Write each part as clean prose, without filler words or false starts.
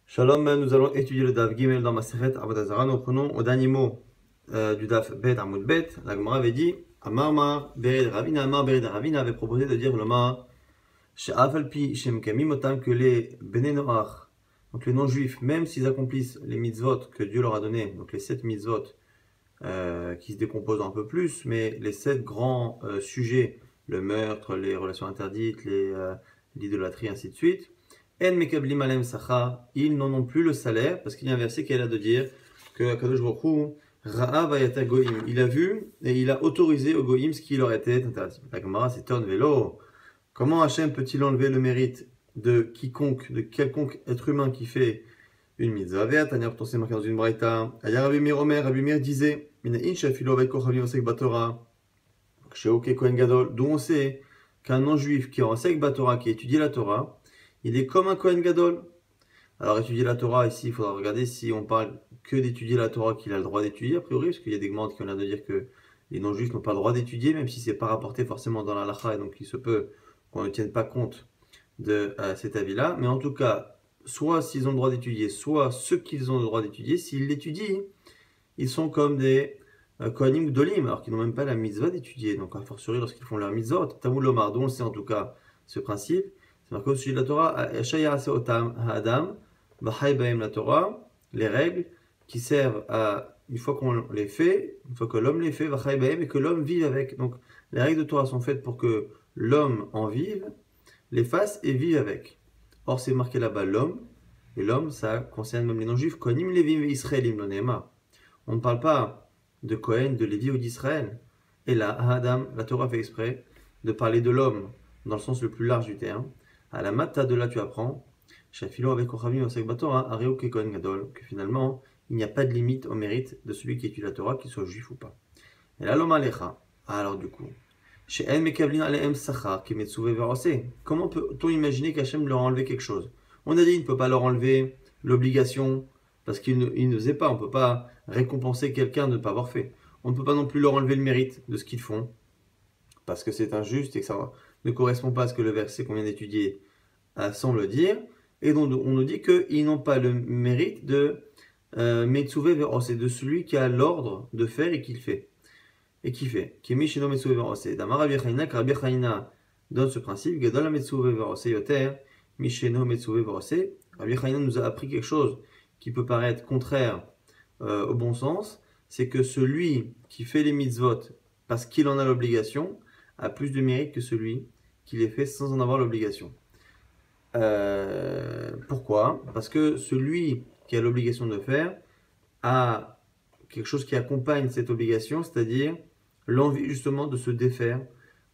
Shalom, nous allons étudier le Daf Gimel dans Masechet Avodah Zarah. Nous prenons au dernier mot du Daf Bet Amud Bet. La Gemara avait dit Amar Bered Ravina. Amar Bered Ravina avait proposé de dire le Ma She'afalpi Shem Kamim Otam, que les Bnei Noach, donc les non-juifs, même s'ils accomplissent les mitzvot que Dieu leur a donné, donc les 7 mitzvot qui se décomposent un peu plus, mais les 7 grands sujets, le meurtre, les relations interdites, l'idolâtrie, ainsi de suite. En mekablim alem sacha, ils n'en ont plus le salaire, parce qu'il y a un verset qui est là de dire que Akadosh Baruch Hu ra'a vayata goïm, il a vu et il a autorisé au goïm ce qui leur était interdit. La Gemara s'étonne, vélo, comment Hachem peut-il enlever le mérite de quiconque, de quelconque être humain qui fait une mitzvah verte? Tania, pourtant c'est marqué dans une braïta. Aya Rabbi Meir Omer, Rabbi Meir disait, mina incha filo avec kochavim osek batora, chez Oke Kohen Gadol, d'où on sait qu'un non-juif qui est en sek batora, qui étudie la Torah, il est comme un Kohen Gadol. Alors étudier la Torah, ici, il faudra regarder si on parle que d'étudier la Torah qu'il a le droit d'étudier, a priori, parce qu'il y a des demandes qui ont l'air de dire que les non-juifs n'ont pas le droit d'étudier, même si c'est pas rapporté forcément dans la halakha, et donc il se peut qu'on ne tienne pas compte de cet avis-là. Mais en tout cas, soit s'ils ont le droit d'étudier, soit ceux qu'ils ont le droit d'étudier, s'ils l'étudient, ils sont comme des Kohanim Gdolim, alors qu'ils n'ont même pas la mitzvah d'étudier. Donc, a fortiori, lorsqu'ils font leur mitzvot, Tamud Lomar, dont on sait en tout cas ce principe, c'est marqué au sujet de la Torah, Adam, la Torah, les règles qui servent à, une fois qu'on les fait, une fois que l'homme les fait, et que l'homme vive avec. Donc, les règles de Torah sont faites pour que l'homme en vive, les fasse et vive avec. Or, c'est marqué là-bas l'homme, et l'homme, ça concerne même les non-juifs. Kohanim Levim ve Israelim lo neema. On ne parle pas de Kohen, de Lévi ou d'Israël. Et là, Adam, la Torah fait exprès de parler de l'homme, dans le sens le plus large du terme. À la matta de là, tu apprends, Shafilo avec Kochavim osek batora, Areo ke Kohen Gadol, que finalement, il n'y a pas de limite au mérite de celui qui étudie la Torah, qu'il soit juif ou pas. Et là, l'homme alecha. Alors, du coup, chez En Mekablin Aleem Sachar, qui Metsuve Verose, comment peut-on imaginer qu'Hachem leur a enlevé quelque chose? On a dit, il ne peut pas leur enlever l'obligation, parce qu'il ne faisait pas. On ne peut pas récompenser quelqu'un de ne pas avoir fait. On ne peut pas non plus leur enlever le mérite de ce qu'ils font, parce que c'est injuste et que ça ne correspond pas à ce que le verset qu'on vient d'étudier semble dire. Et donc on nous dit qu'ils n'ont pas le mérite de Metsuve Verose, de celui qui a l'ordre de faire et qui le fait. Et qui fait. Kimishino Metsuve Verose. Damar Rabbi Chaina, car Rabbi Chaina donne ce principe. Gadol Metsuve Verose Yoter, Misheno Metsuve Verose. Rabbi Chaina nous a appris quelque chose qui peut paraître contraire au bon sens. C'est que celui qui fait les mitzvot parce qu'il en a l'obligation a plus de mérite que celui qui les fait sans en avoir l'obligation. Pourquoi? Parce que celui qui a l'obligation de faire a quelque chose qui accompagne cette obligation, c'est-à-dire l'envie justement de se défaire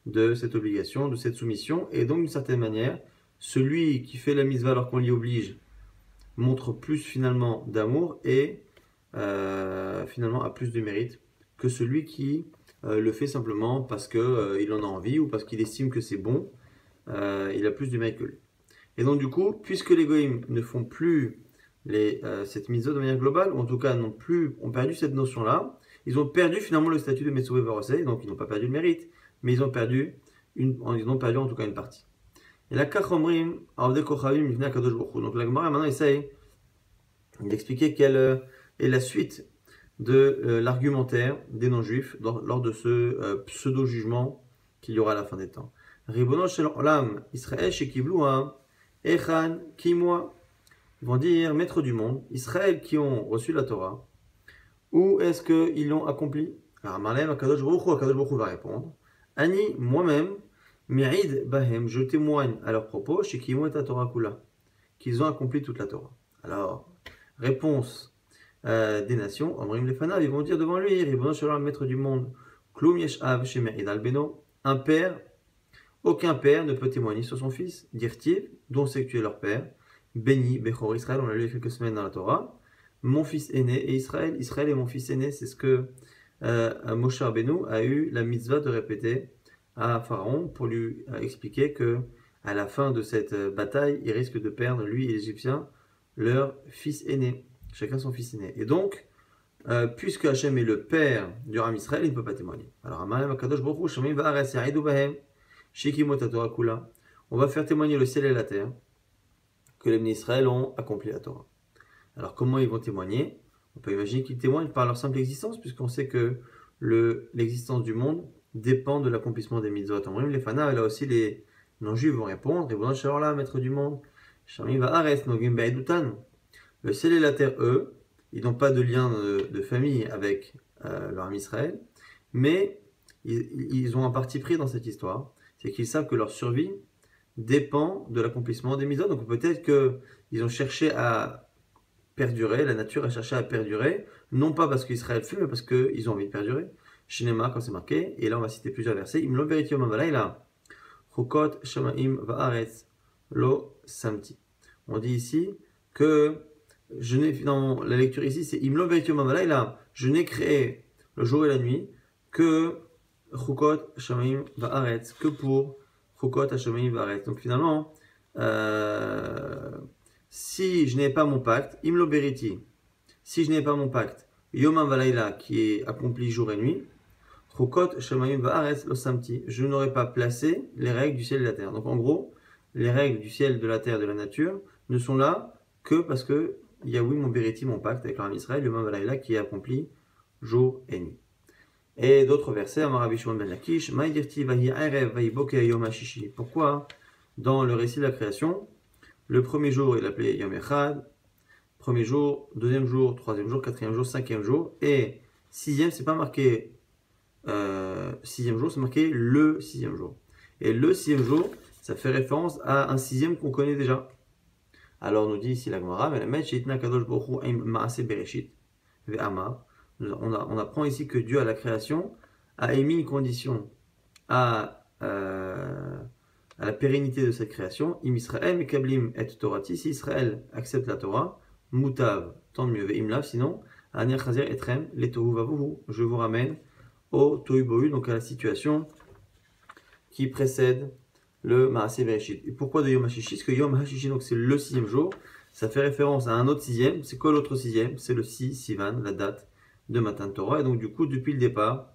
de cette obligation, de cette soumission, et donc d'une certaine manière, celui qui fait la mitzvah alors qu'on l'y oblige montre plus finalement d'amour et finalement a plus de mérite que celui qui le fait simplement parce qu'il en a envie ou parce qu'il estime que c'est bon, il a plus de mérite que lui. Et donc du coup, puisque les goïms ne font plus cette mitzvah de manière globale, ou en tout cas ont perdu cette notion-là, ils ont perdu finalement le statut de Metsuve Verose, donc ils n'ont pas perdu le mérite, mais ils ont perdu en tout cas une partie. Et la Kachomrim, Avde Kochavim, Livnei Kadosh Baruch Hu. Donc la Gemara maintenant essaye d'expliquer quelle est la suite de l'argumentaire des non-juifs lors de ce pseudo-jugement qu'il y aura à la fin des temps. Ribono shel olam, Israël shekiblu echan kimwa. Ils vont dire, maître du monde, Israël qui ont reçu la Torah, où est-ce qu'ils l'ont accompli? Alors Marlem, Akadosh Baruch Hu va répondre, Ani, moi-même, Mi'id Bahem, je témoigne à leur propos, chez qui et Torah Kula, qu'ils ont accompli toute la Torah. Alors, réponse des nations, Omrim Lefanav, ils vont dire devant lui, Ribono shel olam, maître du monde, Klum yesh av chez Mi'id al-Beno, un père, aucun père ne peut témoigner sur son fils, dirtiv, dont c'est que tu es leur père, Béni, Bechor Israël, on l'a lu il y a quelques semaines dans la Torah, mon fils aîné et Israël, Israël est mon fils aîné, c'est ce que Moshe Rabbeinu a eu la mitzvah de répéter à Pharaon pour lui expliquer que à la fin de cette bataille, il risque de perdre, lui et les Égyptiens, leur fils aîné, chacun son fils aîné. Et donc, puisque Hachem est le père du Ram Israël, il ne peut pas témoigner. Alors, Amalem Akadosh Baruch Hu, Shomim Va'aretz Ya'idu Bahem, Shekimot HaTorah Kula, on va faire témoigner le ciel et la terre, que les Bnei Israël ont accompli la Torah. Alors comment ils vont témoigner? On peut imaginer qu'ils témoignent par leur simple existence, puisqu'on sait que l'existence du monde dépend de l'accomplissement des mitzvot. En les fana, là aussi les non-juifs vont répondre, et bon, là, maître du monde, le ciel et la terre, eux, ils n'ont pas de lien de famille avec leur ami Israël, mais ils ont un parti pris dans cette histoire, c'est qu'ils savent que leur survie dépend de l'accomplissement des mitzvot. Donc peut-être qu'ils ont cherché à perdurer, la nature a cherché à perdurer, non pas parce qu'Israël fut, mais parce qu'ils ont envie de perdurer. Shinema, quand c'est marqué, et là on va citer plusieurs versets, Imlo Beritiom Avalayla, Chukot Shamaim Vaaretz Lo Samti. On dit ici que dans la lecture ici, c'est Imlo Beritiom Avalayla, je n'ai créé le jour et la nuit que Chukot Shamaim Vaaretz, que pour Chukot Shamaim Vaaretz. Donc finalement, si je n'ai pas mon pacte, Imlo Beriti, si je n'ai pas mon pacte, Yomam Valayla, qui est accompli jour et nuit, Chukot Shemayim Vaaretz Lo Samti, je n'aurais pas placé les règles du ciel et de la terre. Donc en gros, les règles du ciel, de la terre, de la nature, ne sont là que parce que Yahweh, mon Beriti, mon pacte avec l'armée Israël, Yomam Valayla, qui est accompli jour et nuit. Et d'autres versets, Amar Shimon ben Lakish, Ma'irti Vahi Erev Vahi Boker Yom HaShishi. Pourquoi dans le récit de la création, le premier jour, il appelait Yom Echad, premier jour, deuxième jour, troisième jour, quatrième jour, cinquième jour, et sixième, c'est pas marqué sixième jour, c'est marqué le sixième jour. Et le sixième jour, ça fait référence à un sixième qu'on connaît déjà. Alors, on nous dit ici la Gemara, on apprend ici que Dieu à la création a émis une condition à la pérennité de cette création. Im Israël mekablim et Torati, si Israël accepte la Torah, mutav, tant mieux, ve'imlav, sinon, anir chazir etrem, les tohu vavuhu, je vous ramène au tohu bohu, donc à la situation qui précède le Maaseh Bereshit. Et pourquoi de Yom HaShishi? Parce que Yom HaShishi, donc c'est le sixième jour, ça fait référence à un autre sixième. C'est quoi l'autre sixième? C'est le 6 Sivan, la date de Matan Torah. Et donc du coup, depuis le départ,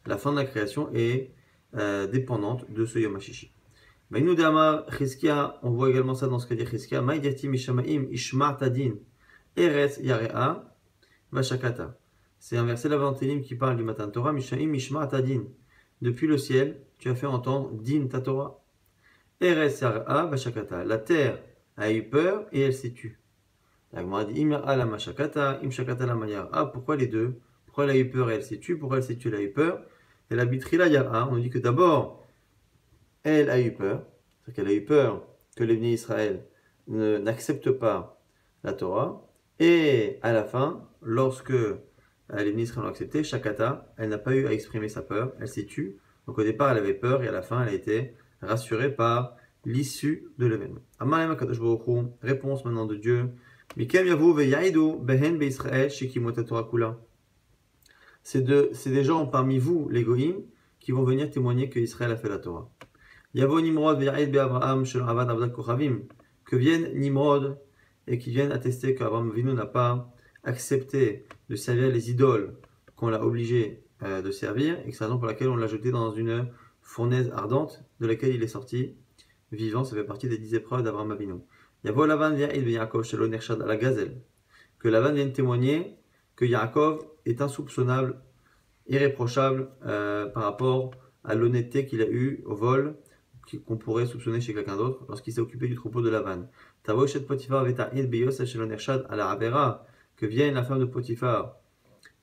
la fin de la création est dépendante de ce Yom HaShishi. Maïnou Dama Chizkia, on voit également ça dans ce que dit Chizkia. Maïdirti Mishamaim Ishmar Tadin Eretz Yarea Vashakata. C'est un verset l'Avantélim qui parle du Matan Torah. Mishamaim Ishmar Tadin. Depuis le ciel, tu as fait entendre Din ta Torah. Eretz Yarea Vashakata. La terre a eu peur et elle s'est tue. La Gemara dit Imir ala Mashakata, Imshakata la Mayar. Ah, pourquoi les deux? Pourquoi elle a eu peur et elle s'est tue? Pourquoi elle s'est tue, elle a eu peur? Et la Bitrila Yara, on dit que d'abord, elle a eu peur, c'est-à-dire qu'elle a eu peur que les Bnei Israël n'acceptent pas la Torah, et à la fin, lorsque les Bnei Israël l'ont accepté, Shakata, elle n'a pas eu à exprimer sa peur, elle s'est tue. Donc au départ, elle avait peur, et à la fin, elle a été rassurée par l'issue de l'événement. Amalem Kadosh Baruch Hu, réponse maintenant de Dieu. Mikem yavu ve'ya'idu behen be'Israël shekimot haTorah kula. C'est des gens parmi vous, les Goïm, qui vont venir témoigner que Israël a fait la Torah. Yavo Nimrod ve'ya'id be'Avraham shel avad avdat kochavim. Que vienne Nimrod et qui viennent attester qu'Abraham Avinu n'a pas accepté de servir les idoles qu'on l'a obligé de servir, et que c'est la raison pour laquelle on l'a jeté dans une fournaise ardente de laquelle il est sorti vivant. Ça fait partie des 10 épreuves d'Abraham Avinu. Yavo Lavan ve'ya'id be'Yaakov shelo nershad ala gazelle. Que Lavan vienne témoigner que Yaakov est insoupçonnable, irréprochable par rapport à l'honnêteté qu'il a eue au vol, qu'on pourrait soupçonner chez quelqu'un d'autre lorsqu'il s'est occupé du troupeau de Lavan. Que vienne la femme de Potiphar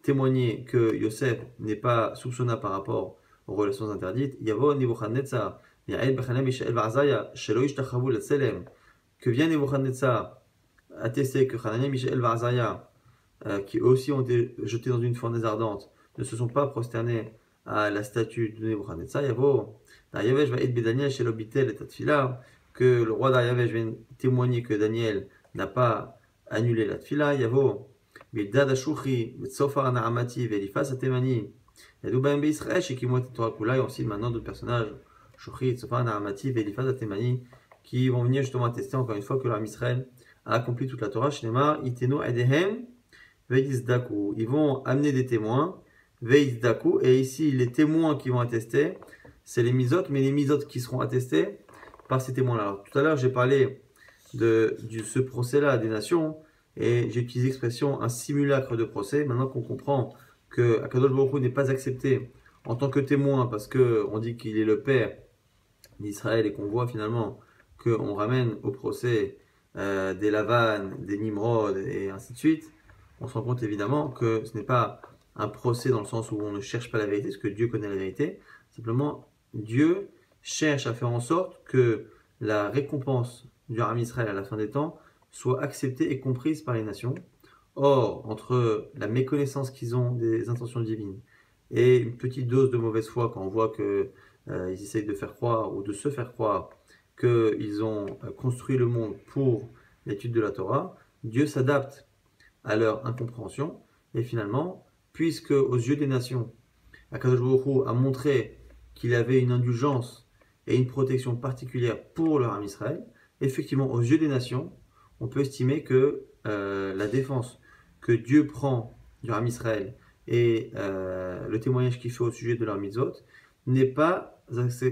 témoigner que Yosef n'est pas soupçonnable par rapport aux relations interdites. Que vienne Nebuchadnezzar attester que Hanania, Mishaël, Azariah, qui aussi ont été jetés dans une fournaise ardente, ne se sont pas prosternés à la statue de Nebuchadnezzar. Yavesh va être Daniel chez l'Obitel et Tatfila, que le roi d'Yavesh vienne témoigner que Daniel n'a pas annulé la Tfila. Yavo, Bildad Ashouchi, Sofar Naamati, Velifas Atemani, Yadoubaim Israël, chez Kimot Torah Kula, et aussi maintenant d'autres personnages, Shouchi, Sofar Naamati, Velifas Atemani, qui vont venir justement attester encore une fois que l'armée Israël a accompli toute la Torah. Shnema, Iteno Edehem, Veizdaku. Ils vont amener des témoins, Veizdaku, et ici les témoins qui vont attester, c'est les misotes, mais les misotes qui seront attestés par ces témoins-là. Alors, tout à l'heure, j'ai parlé de ce procès-là des nations. Et j'ai utilisé l'expression un simulacre de procès. Maintenant qu'on comprend que Akadosh Baruch Hu n'est pas accepté en tant que témoin parce qu'on dit qu'il est le père d'Israël et qu'on voit finalement qu'on ramène au procès des Lavan, des Nimrod et ainsi de suite, on se rend compte évidemment que ce n'est pas un procès dans le sens où on ne cherche pas la vérité, parce que Dieu connaît la vérité. Simplement, Dieu cherche à faire en sorte que la récompense du Ham Israël à la fin des temps soit acceptée et comprise par les nations. Or, entre la méconnaissance qu'ils ont des intentions divines et une petite dose de mauvaise foi quand on voit qu'ils essayent de faire croire ou de se faire croire qu'ils ont construit le monde pour l'étude de la Torah, Dieu s'adapte à leur incompréhension et finalement, puisque aux yeux des nations, Akadosh Baruch Hu a montré qu'il avait une indulgence et une protection particulière pour le Ham Israël, effectivement, aux yeux des nations, on peut estimer que la défense que Dieu prend du Ham Israël et le témoignage qu'il fait au sujet de leur mitzvot n'est pas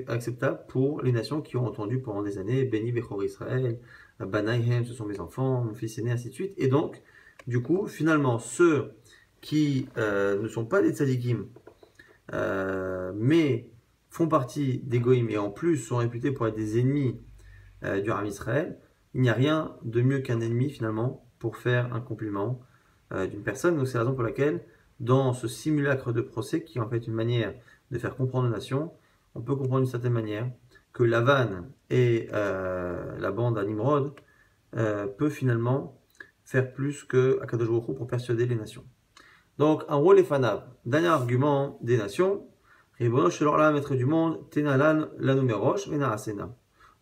acceptable pour les nations qui ont entendu pendant des années Béni Bechor Israël, Banaïhem, ce sont mes enfants, mon fils aîné, ainsi de suite. Et donc, du coup, finalement, ceux qui ne sont pas des tzadikim, mais font partie des goïms et en plus sont réputés pour être des ennemis du Ham Israël, il n'y a rien de mieux qu'un ennemi finalement pour faire un compliment d'une personne. Donc c'est la raison pour laquelle dans ce simulacre de procès, qui est en fait une manière de faire comprendre aux nations, on peut comprendre d'une certaine manière que Lavan et la bande à Nimrod peut finalement faire plus que Akadosh Baruch Hu pour persuader les nations. Donc, un rôle fanav. Dernier argument des nations. Ribono Shelorla, maître du monde, Tenalan, lanu merosh, vena asena.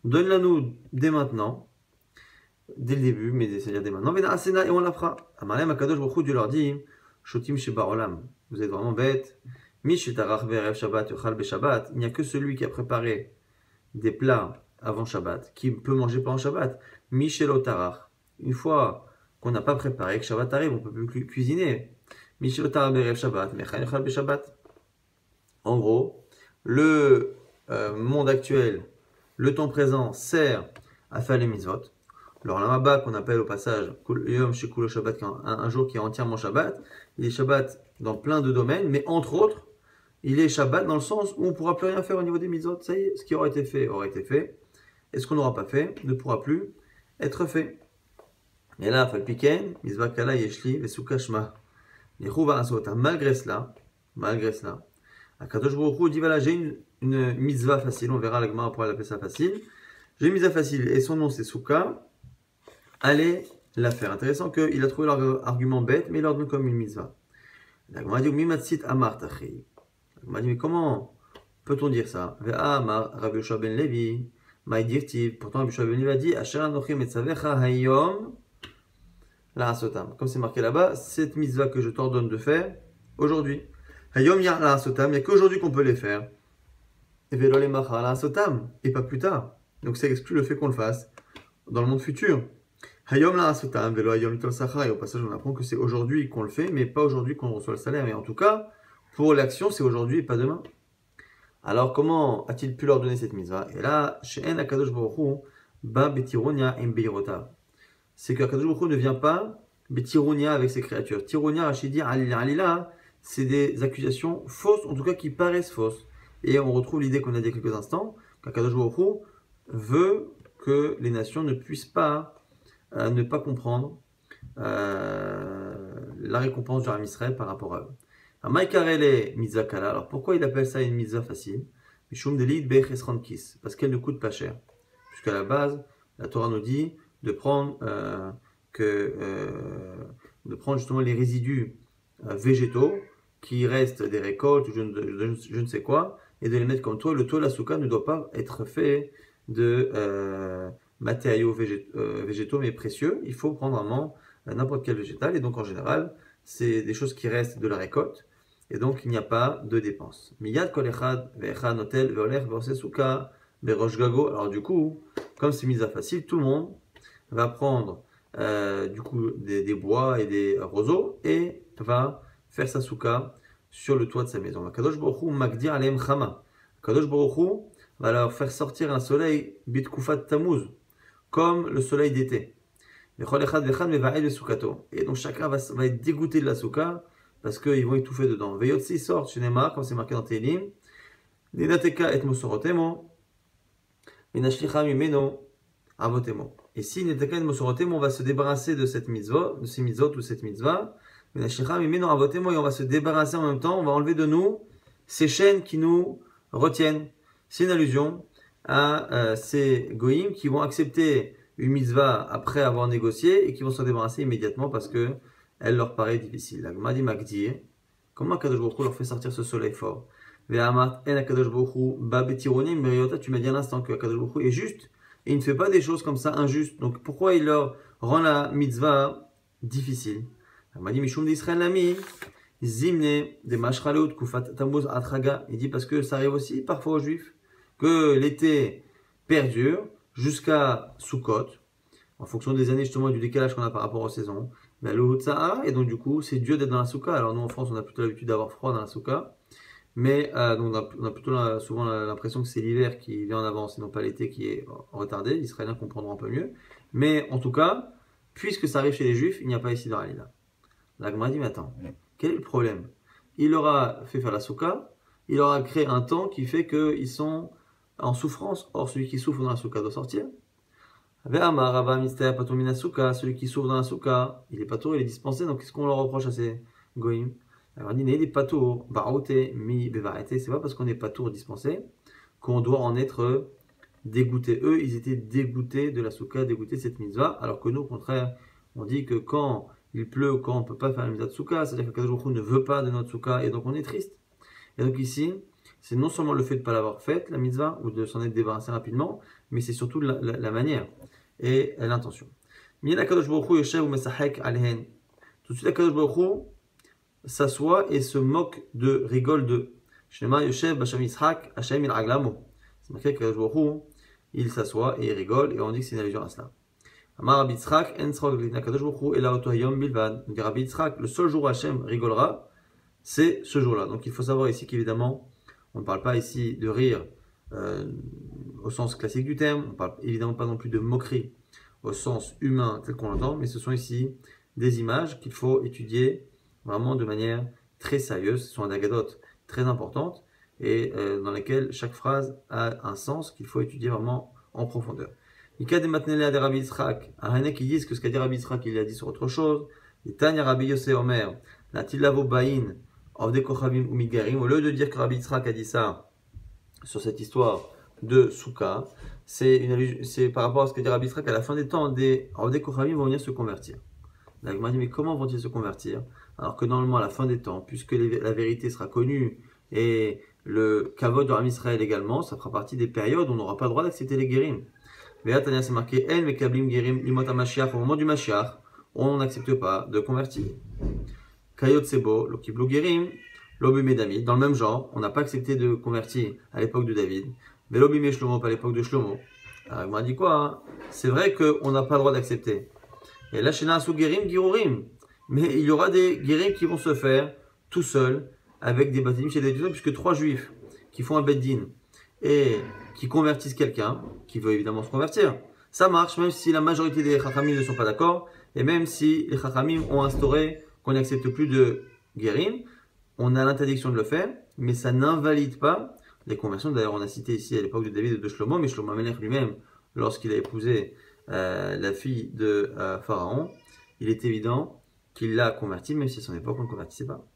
Donne-la-nous dès maintenant, dès le début, mais c'est-à-dire dès maintenant, vena asena, et on la fera. Amalem Akadosh Baruch Hu, Dieu leur dit, Shotim Shebarolam. Vous êtes vraiment bêtes. Mishetarach Berev Shabbat, Yochal Beshabbat. Il n'y a que celui qui a préparé des plats avant Shabbat, qui peut manger pendant Shabbat. Mishelotarach. Une fois qu'on n'a pas préparé, que Shabbat arrive, on ne peut plus cuisiner. En gros, le monde actuel, le temps présent, sert à faire les mitzvot. Alors l'amaba qu'on appelle au passage Yom Shekulo Shabbat, un jour qui est entièrement Shabbat, il est Shabbat dans plein de domaines, mais entre autres, il est Shabbat dans le sens où on ne pourra plus rien faire au niveau des mitzvot. Ça y est, ce qui aura été fait, et ce qu'on n'aura pas fait ne pourra plus être fait. Et là, Falpiken, Mitzvah Kala Yeshli Vesuka Shma. Malgré cela, Akadosh Baruch Hu dit voilà, j'ai une mitzvah facile, on verra la Gemara pourra l'appeler ça facile. J'ai une mitzvah facile et son nom c'est Souka. Allez la faire. Intéressant qu'il a trouvé leur argument bête, mais il leur donne comme une mitzvah. La Gemara dit Mimatsit Amar Tachi. La Gemara dit mais comment peut-on dire ça? Ve'a Amar Rabbi Yoshua ben Levi, Maïdirtiv. Pourtant Rabbi Yoshua ben Levi a dit Asher Anochim Etzavecha Hayom. La Hasotam. Comme c'est marqué là-bas, cette mitzvah que je t'ordonne de faire aujourd'hui. Hayom ya la Hasotam, il n'y a qu'aujourd'hui qu'on peut les faire. Et velo le macha la Hasotam, et pas plus tard. Donc ça exclut le fait qu'on le fasse dans le monde futur. Hayom la Hasotam, velo hayom tol sachar. Et au passage, on apprend que c'est aujourd'hui qu'on le fait, mais pas aujourd'hui qu'on reçoit le salaire. Mais en tout cas, pour l'action, c'est aujourd'hui et pas demain. Alors comment a-t-il pu leur donner cette mitzvah? Et là, she'en akadosh baruch hu ba betironia em beirota. C'est qu'Akadosh Baruch Hu ne vient pas Tironia avec ses créatures. Tironia, Rachidi, Alila, c'est des accusations fausses, en tout cas qui paraissent fausses. Et on retrouve l'idée qu'on a dit il y a quelques instants, qu'Akadosh Baruch Hu veut que les nations ne puissent pas ne pas comprendre la récompense du Ham Israël par rapport à eux. Alors pourquoi il appelle ça une mitzvah facile? Parce qu'elle ne coûte pas cher. Puisqu'à la base, la Torah nous dit de prendre justement les résidus végétaux qui restent des récoltes ou je ne sais quoi et de les mettre comme toile. Le toile à souka ne doit pas être fait de matériaux végétaux mais précieux. Il faut prendre vraiment n'importe quel végétal et donc en général c'est des choses qui restent de la récolte et donc il n'y a pas de dépenses. Miyad kol echad ve'echad notel ve'olech ve'oseh souka berosh gago. Alors du coup, comme c'est mis à facile, tout le monde va prendre du coup des bois et des roseaux et va faire sa souka sur le toit de sa maison. Kadosh Baruch Hu magdir aleim chama. Kadosh Baruch Hu va leur faire sortir un soleil bitkufat tamuz comme le soleil d'été. Et donc chacun va être dégoûté de la souka parce qu'ils vont étouffer dedans. Veyotsi sort chez Neymar, comme c'est marqué dans Télim. Nenateka et mosorotemo. Menashlicha mimeno avotemo. Et si Nenateka et mosorotemo, on va se débarrasser de cette mitzvah, de ces mitzvot ou cette mitzvah. Menashlicha mimeno avotemo, et on va se débarrasser en même temps, on va enlever de nous ces chaînes qui nous retiennent. C'est une allusion à ces goïms qui vont accepter une mitzvah après avoir négocié et qui vont s'en débarrasser immédiatement parce que elle leur paraît difficile. La Gemara dit Magdir, comment Kadosh Baruch Hu leur fait sortir ce soleil fort? Ve'amat en Kadosh Baruch Hu ba betironim meriota, tu m'as dit à l'instant que Kadosh Baruch Hu est juste et il ne fait pas des choses comme ça injustes. Donc pourquoi il leur rend la mitzvah difficile? La Gemara dit Mishum d'Israël Lami Zimne de Mashralut Kufat Tamuz Atraga. Il dit parce que ça arrive aussi parfois aux Juifs que l'été perdure jusqu'à Sukkot, en fonction des années justement du décalage qu'on a par rapport aux saisons. Mais le et donc du coup c'est dur d'être dans la Souka. Alors nous en France on a plutôt l'habitude d'avoir froid dans la Souka, mais donc on a plutôt souvent l'impression que c'est l'hiver qui vient en avance et non pas l'été qui est retardé. Les Israéliens comprendront un peu mieux. Mais en tout cas, puisque ça arrive chez les Juifs, il n'y a pas ici de Halila. La Gemara dit mais attends, quel est le problème? Il aura fait faire la Souka, il aura créé un temps qui fait qu'ils sont en souffrance. Or, celui qui souffre dans la souka doit sortir. Celui qui souffre dans la souka, il est patour, il est dispensé. Donc, qu'est-ce qu'on leur reproche à ces goïms? Alors, on dit, il est patour, c'est pas parce qu'on est patour dispensé qu'on doit en être dégoûté. Eux, ils étaient dégoûtés de la souka, dégoûtés de cette mitzvah, alors que nous, au contraire, on dit que quand il pleut, quand on ne peut pas faire la mitzvah de souka, c'est-à-dire que Kadosh Baruch Hu ne veut pas de notre souka, et donc on est triste. Et donc ici, c'est non seulement le fait de ne pas l'avoir faite, la mitzvah, ou de s'en être débarrassé rapidement, mais c'est surtout la manière et l'intention. Tout de suite, Akadosh Baruch Hu s'assoit et se moque rigole de. C'est marqué qu'Akadosh Baruch Hu, il s'assoit et il rigole, et on dit que c'est une allusion à cela. Rabbi Yitzhak, le seul jour où Hashem rigolera, c'est ce jour-là. Donc il faut savoir ici qu'évidemment, on ne parle pas ici de rire au sens classique du terme, on ne parle évidemment pas non plus de moquerie au sens humain tel qu'on l'entend, mais ce sont ici des images qu'il faut étudier vraiment de manière très sérieuse. Ce sont des agadotes très importantes et dans lesquelles chaque phrase a un sens qu'il faut étudier vraiment en profondeur. Il y a des matnélés de Rabbi Yitzhak, qui disent que ce qu'a dit Rabbi Yitzhak, il a dit sur autre chose. Les Tanya Rabbi Yosef Omer, la Tilavo Bain, au lieu de dire que Rabbi Yitzhak a dit ça sur cette histoire de Souka, c'est par rapport à ce que dit Rabbi Yitzhak à la fin des temps, des Kochavim vont venir se convertir. La Gemara dit mais comment vont-ils se convertir? Alors que normalement à la fin des temps, puisque la vérité sera connue et le kavod de Am Israël également, ça fera partie des périodes où on n'aura pas le droit d'accepter les guérim. Mais Tania c'est marqué En Mekablim Gerim Limot HaMashiach, au moment du Mashiach, on n'accepte pas de convertir. Kayot Sebo, Lokiblo Gerim, Lobime David, dans le même genre, on n'a pas accepté de convertir à l'époque de David, mais Lobime Shlomo, pas à l'époque de Shlomo. Alors, il m'a dit quoi hein? C'est vrai qu'on n'a pas le droit d'accepter. Et là, chez Nasu Gerim, Girurim, mais il y aura des Gerim qui vont se faire tout seuls, avec des baptêmes chez des juifs, puisque 3 juifs qui font un beddin et qui convertissent quelqu'un, qui veut évidemment se convertir, ça marche, même si la majorité des Chachamim ne sont pas d'accord, et même si les Chachamim ont instauré qu'on n'accepte plus de Guérim, on a l'interdiction de le faire, mais ça n'invalide pas les conversions. D'ailleurs, on a cité ici à l'époque de David et de Shlomo, mais Shlomo Amelech lui-même, lorsqu'il a épousé la fille de Pharaon, il est évident qu'il l'a converti, même si à son époque on ne convertissait pas.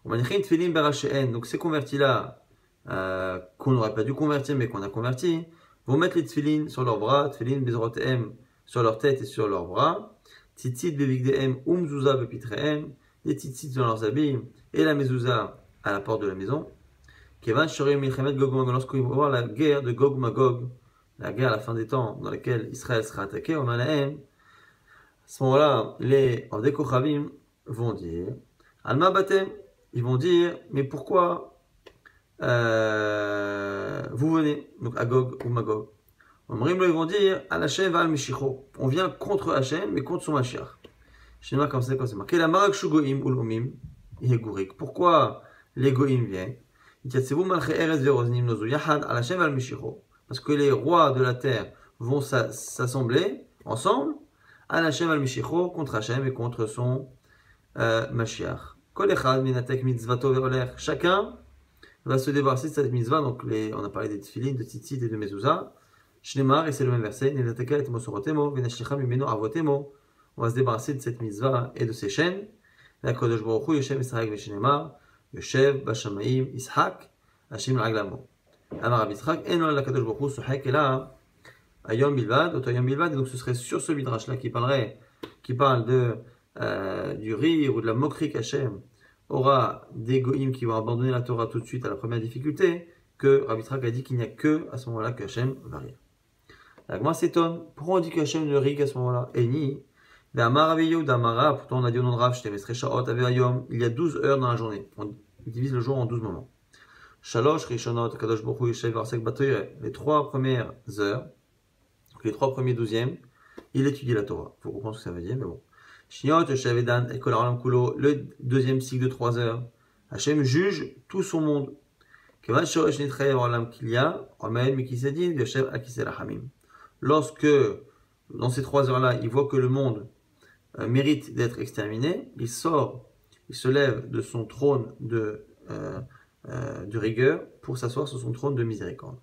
Donc ces convertis-là, qu'on n'aurait pas dû convertir, mais qu'on a converti, vont mettre les tfilin sur leurs bras, tfilin bezrotem sur leur tête et sur leurs bras, tzitzit bevigdehem umzuza bepitrehem, les tzitzit dans leurs habits, et la mezouza à la porte de la maison. Kevan shorim milchemet Gog Magog, lorsqu'ils vont voir la guerre de Gog Magog, la guerre à la fin des temps, dans laquelle Israël sera attaqué, au Malahem, à ce moment-là, les Avdei Kochavim vont dire, Alma Batem, ils vont dire, mais pourquoi vous venez, donc à Gog ou Magog. Ils vont dire, Al Hashem va al Meshicho. On vient contre Hashem, mais contre son Mashiach. Je ne sais pas comme c'est marqué. La Marak Shugoim ou l'Omim, Yegurik. Pourquoi les Goïm viennent? Parce que les rois de la terre vont s'assembler ensemble à Hashem al-Mishicho contre Hashem et contre son Mashiach. Kol echad minatek mitzvato ve'oler. Chacun va se débarrasser de cette mitzvah. Donc on a parlé des tefilin, de tzitzit et de mezuzah. Shnemar, et c'est le même verset. Nelateka et mosorotemo venashlicha mimeno avotemo. On va se débarrasser de cette mitzvah et de ses chaînes. La Kodesh Baruch Hu Yoshev Yisrael v'Shnemar Yoshev b'Shamaim Ishak Hashem l'Aglamo. Amar Rabbi Yitzchak en la Kodesh Baruch Hu Sohek et là Ayom Bilvad, Oto Ayom Bilvad. Et donc ce serait sur ce midrash là qui parle du rire ou de la moquerie qu'Hachem aura des goïms qui vont abandonner la Torah tout de suite à la première difficulté, que Rabbi Yitzchak a dit qu'il n'y a que à ce moment-là que Hachem va rire. La Gemara s'étonne, pourquoi on dit que Hachem ne rit qu'à ce moment-là? Et ni, pourtant on a dit au nom de Rav, il y a 12 heures dans la journée. On divise le jour en 12 moments. Shalosh, Rishonot, Kadosh Baruch Hu, Yeshev, Arsek, Batoyre, les 3 premières heures, les 3 premiers 12e, il étudie la Torah. Il faut comprendre ce que ça veut dire, mais bon. Shniot, Yeshev, Edan, Ekol Haolam Kulo, le deuxième cycle de 3 heures. Hachem juge tout son monde. Kevan Shoresh Nitrei Haolam Kilia, Omed Mikisedin, Yeshev, Akisel Hamim. Lorsque, dans ces 3 heures-là, il voit que le monde mérite d'être exterminé, il sort, il se lève de son trône de rigueur pour s'asseoir sur son trône de miséricorde.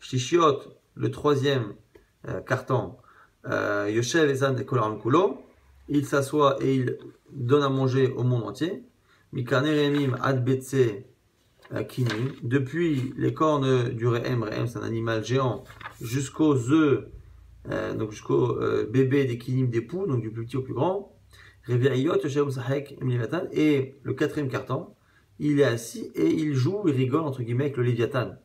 Shtishiot, le 3e carton, Yoshev Ezan de Kolaram Kulo, il s'assoit et il donne à manger au monde entier. Mikane Remim Ad Betse Kinim, depuis les cornes du Rehem, Rehem c'est un animal géant, jusqu'aux œufs, donc jusqu'au bébé des Kinim des poux, donc du plus petit au plus grand. Reviayot Yoshev Sahek Emilivatan, et le 4e carton, il est assis et il joue, il rigole entre guillemets avec le Léviathan.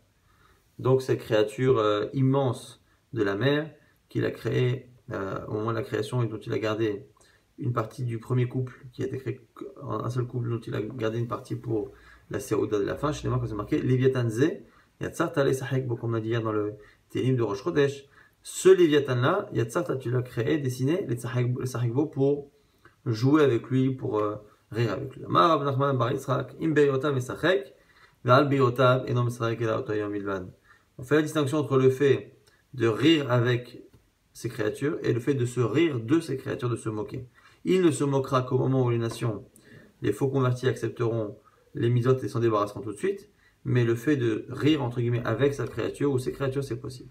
Donc cette créature immense de la mer qu'il a créée au moment de la création et dont il a gardé une partie du premier couple qui a été créé en un seul couple, dont il a gardé une partie pour la Séouda de la fin. Chez les quand c'est marqué Léviathan Zé, Yatsar Tale Sahek, comme on a dit hier dans le Télim de Rosh Chodesh. Ce Léviathan là, Yatsar, tu l'as créé, dessiné, les Sahekbo pour jouer avec lui, pour rire avec lui. Amar Rav Nachman bar Yitzchak, Im Beyotav Mesachek, Ve'al Beyotav, Enom Mesachek Ela Otoyom Milvad. On fait la distinction entre le fait de rire avec ces créatures et le fait de se rire de ces créatures, de se moquer. Il ne se moquera qu'au moment où les nations, les faux convertis accepteront les misotes et s'en débarrasseront tout de suite, mais le fait de rire entre guillemets avec sa créature ou ses créatures, c'est possible.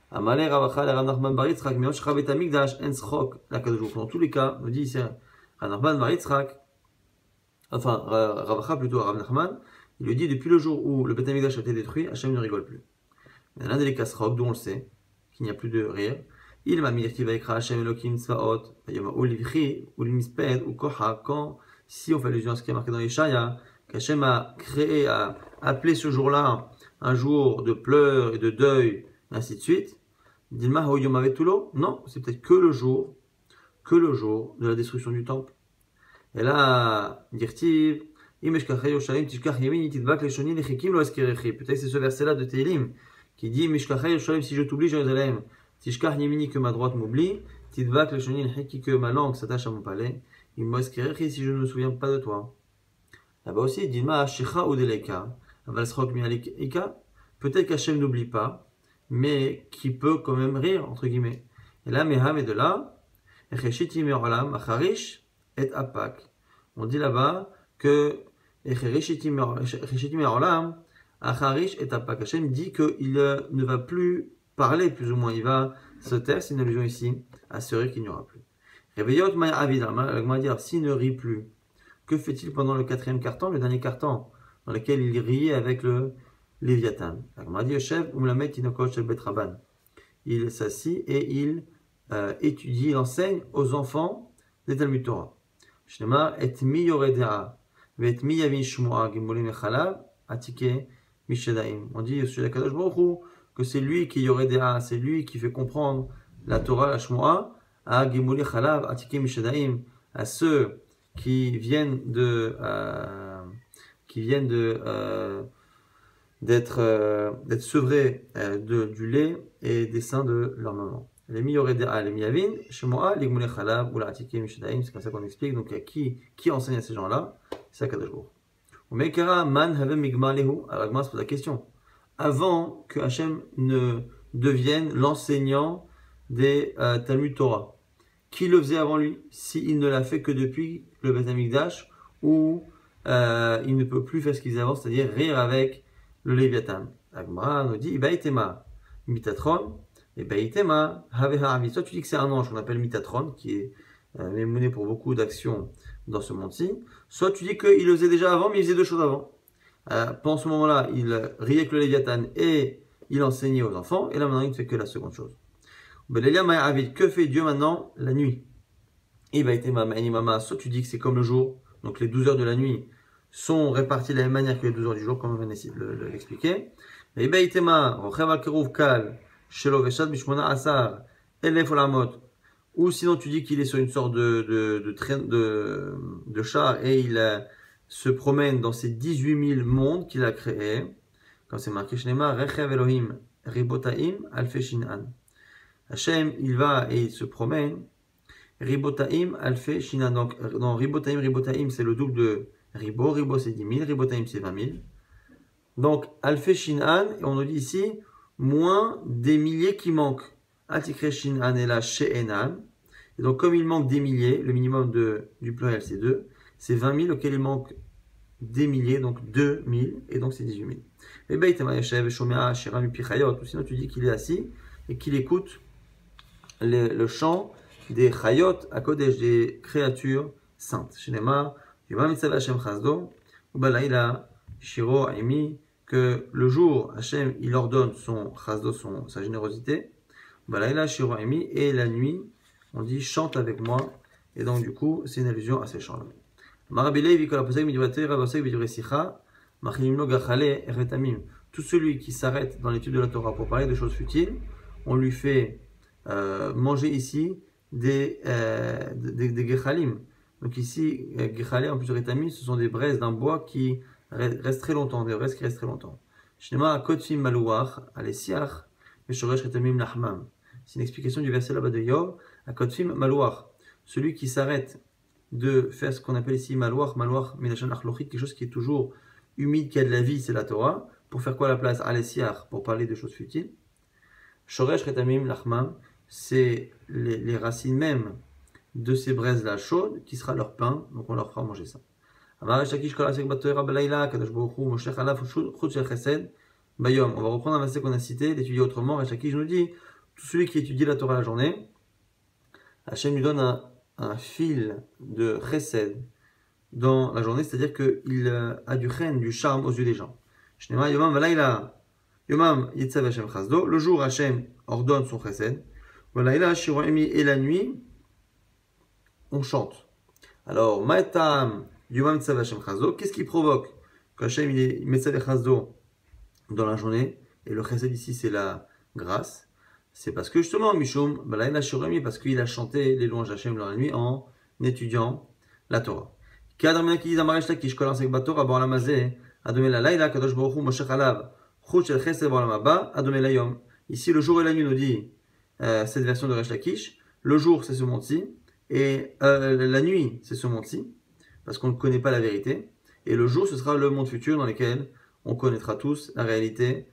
Amalé Ravacha Rav Nachman bar Yitzchak, Meosh Rabet Hamikdash En Srok, la Kadosh. Dans tous les cas, nous dit ici Rav Nachman bar Yitzchak, enfin Ravacha plutôt Rav Nachman, il lui dit depuis le jour où le Beth Hamikdash a été détruit, Hachem ne rigole plus. Mais l'un des Kasrok, dont on le sait, qu'il n'y a plus de rire, il m'a mis qui va écrire Hachem Elohim Tzvaot, ou Livchi, ou Limisped, ou Koha, quand, si on fait allusion à ce qui est marqué dans Yeshaya, qu'Hachem a créé, a appelé ce jour-là un jour de pleurs et de deuil, et ainsi de suite. Dilma Hoyom Avetulo, non, c'est peut-être que le jour de la destruction du temple. Et là, Dirtiv, Imeshkachei Yoshalim, Tishkach Yemin, Titbak Leshonin, Echikim Lo Eskerechi. Peut-être c'est ce verset-là de Tehillim qui dit Mishkachei Yoshalim, si je t'oublie, Jérusalem, Tishkach Yemini, que ma droite m'oublie, Titbak Leshonin, Echiki, que ma langue s'attache à mon palais, Imo Eskerechi, si je ne me souviens pas de toi. Là-bas aussi, Dilma Shecha Udeleka, Avalsrok Mialika, peut-être qu'Hachem n'oublie pas, mais qui peut quand même rire, entre guillemets. Et là, Meham est de là, Echeshiti Meoralam, Acharish et Apak. On dit là-bas que Echeshiti Meoralam, Acharish et Apak. Hachem dit qu'il ne va plus parler, plus ou moins. Il va se taire, c'est une allusion ici, à ce rire qu'il n'y aura plus. Réveillot Maya Avid, alors s'il ne rit plus, que fait-il pendant le 4e carton, le dernier carton, dans lequel il riait avec le Léviathan? Il s'assit et il étudie, il enseigne aux enfants des Talmud Torah. Et mi yoredea, et mi yavin shmua, gimulim echalav, atike mishedaim. On dit sur la Kadosh Baruch Hu que c'est lui qui yoredea, c'est lui qui fait comprendre la Torah, la shmua, à gimulim echalav, atike mishedaim, à ceux qui viennent d'être sevrés du lait et des seins de leur maman. Les miyoredea, les miyavin, shmoa, les gmoulei chalav ou la atike mishedaim, c'est comme ça qu'on explique. Donc qui enseigne à ces gens-là? C'est Akadosh Baruch Hu. Umekara man have migmalehu. Alors Agma se pose la question. Avant que Hachem ne devienne l'enseignant des Talmud Torah. Qui le faisait avant lui? S'il ne l'a fait que depuis le Beth Amikdash, ou il ne peut plus faire ce qu'il faisait avant, c'est-à-dire rire avec le Léviathan. La Gemara nous dit Ibaïtema Mitatron, Ibaïtema Haveharavi. Soit tu dis que c'est un ange qu'on appelle Mitatron, qui est mené pour beaucoup d'actions dans ce monde-ci, soit tu dis qu'il le faisait déjà avant, mais il faisait deux choses avant. Pendant ce moment-là, il riait avec le Léviathan et il enseignait aux enfants, et là maintenant il ne fait que la seconde chose. Que fait Dieu maintenant la nuit? Soit tu dis que c'est comme le jour, donc les 12 heures de la nuit sont réparties de la même manière que les 12 heures du jour, comme on vient de l'expliquer. Ou sinon tu dis qu'il est sur une sorte de char et il se promène dans ces 18 000 mondes qu'il a créés, comme c'est marqué chez Neymar, Rechev Elohim Ribotaim Alfe Shinan. Hachem, il va et il se promène. Ribotaim Alfe Shinan. Donc, dans Ribotaim, c'est le double de Ribo. Ribo, c'est 10 000. Ribotaim, c'est 20 000. Donc, Alfe Shinan, et on nous dit ici, moins des milliers qui manquent. Atikre Shinan est là chez Enan. Et donc, comme il manque des milliers, le minimum du pluriel, c'est 2. C'est 20 000 auquel il manque des milliers, donc 2 000, et donc c'est 18 000. Et bien, ou sinon tu dis qu'il est assis et qu'il écoute le chant des chayot à Kodesh, des créatures saintes. Shinema, Yom Mitzvah Hashem Chazdo, ou Balaïla, Shiro Aimi, que le jour, Hashem, il ordonne son Chazdo, sa générosité, Balaïla, Shiro Aimi, et la nuit, on dit chante avec moi, et donc du coup, c'est une allusion à ces chants-là. Tout celui qui s'arrête dans l'étude de la Torah pour parler de choses futiles, on lui fait manger ici des gechalim. Donc ici, gechalim en plusieurs étamines, ce sont des braises d'un bois qui restent très longtemps, des braises qui restent très longtemps. C'est une explication du verset là-bas de Yov, à Kotfim Malouach. Celui qui s'arrête de faire ce qu'on appelle ici malouach, milachon achlochit, quelque chose qui est toujours humide, qui a de la vie, c'est la Torah. Pour faire quoi à la place? Alessiach, pour parler de choses futiles. Shoresh retamim lachmam, c'est les racines même de ces braises-là chaudes, qui sera leur pain, donc on leur fera manger ça. On va reprendre un verset qu'on a cité, d'étudier autrement. Rechakish nous dit, tout celui qui étudie la Torah la journée, Hachem lui donne un fil de chesed dans la journée, c'est-à-dire qu'il a du chen, du charme aux yeux des gens. Le jour, Hachem ordonne son chesed. Et la nuit, on chante. Alors, qu'est-ce qui provoque qu'Hachem il met chazdo dans la journée? Et le chesed ici, c'est la grâce. C'est parce que justement, Mishum, parce qu'il a chanté les louanges d'Hachem dans la nuit en étudiant la Torah. Ici, le jour et la nuit nous dit cette version de Resh Lakish. Le jour, c'est ce monde-ci, et la nuit, c'est ce monde-ci, parce qu'on ne connaît pas la vérité. Et le jour, ce sera le monde futur dans lequel on connaîtra tous la réalité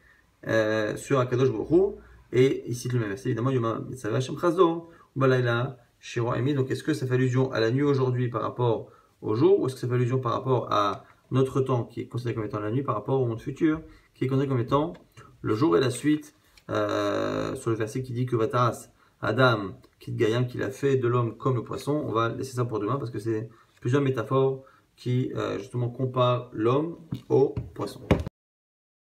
sur Akadosh Baruch Hu. Et il cite le même verset, évidemment, Yoma Mitzvah Hashem Chazdo, Balayla, Shiro Emi. Donc, est-ce que ça fait allusion à la nuit aujourd'hui par rapport au jour, ou est-ce que ça fait allusion par rapport à notre temps, qui est considéré comme étant la nuit, par rapport au monde futur, qui est considéré comme étant le jour? Et la suite, sur le verset qui dit que Vataras, Adam, Kit Gayam, qu'il a fait de l'homme comme le poisson. On va laisser ça pour demain, parce que c'est plusieurs métaphores qui, justement, comparent l'homme au poisson.